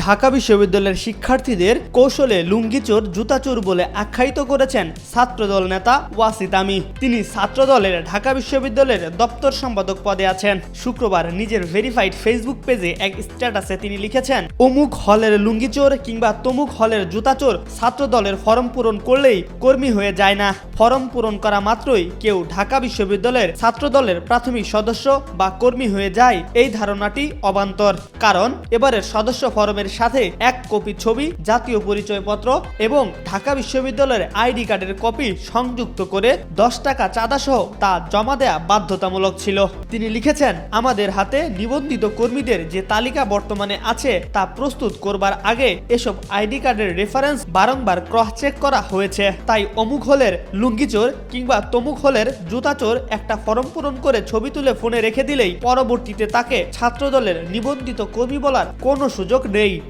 ঢাকা বিশ্ববিদ্যালয়ের শিক্ষার্থীদের কৌশলে লুঙ্গিচোর জুতাচোর বলে আখ্যায়িত করেছেন ছাত্রদল নেতা ওয়াসিত আমি। তিনি ছাত্রদলের ঢাকা বিশ্ববিদ্যালয়ের দপ্তর সম্পাদক পদে আছেন। শুক্রবার নিজের ভেরিফাইড ফেসবুক পেজে এক স্ট্যাটাসে তিনি লিখেছেন, অমুক হলের লুঙ্গিচোর কিংবা তমুক হলের জুতাচোর ছাত্রদলের ফরম পূরণ করলেই কর্মী হয়ে যায় না। ফরম পূরণ করা মাত্রই কেউ ঢাকা বিশ্ববিদ্যালয়ের ছাত্রদলের প্রাথমিক সদস্য বা কর্মী হয়ে যায়, এই ধারণাটি অবান্তর। কারণ এবারের সদস্য ফরমের সাথে এক কপি ছবি, জাতীয় পরিচয়পত্র এবং ঢাকা বিশ্ববিদ্যালয়ের আইডি কার্ডের কপি সংযুক্ত করে 10 টাকা চাঁদা সহ তা জমা দেয়া বাধ্যতামূলক ছিল। তিনি লিখেছেন, আমাদের হাতে নিবন্ধিত কর্মীদের যে তালিকা বর্তমানে আছে তা প্রস্তুত করবার আগে এসব আইডি কার্ডের রেফারেন্স বারংবার ক্রস চেক করা হয়েছে। তাই অমুক হলের লুঙ্গিচোর কিংবা তমুক হলের জুতাচোর একটা ফর্ম পূরণ করে ছবি তুলে ফোনে রেখে দিলেই পরবর্তীতে তাকে ছাত্রদলের নিবন্ধিত কর্মী বলার কোনো সুযোগ নেই।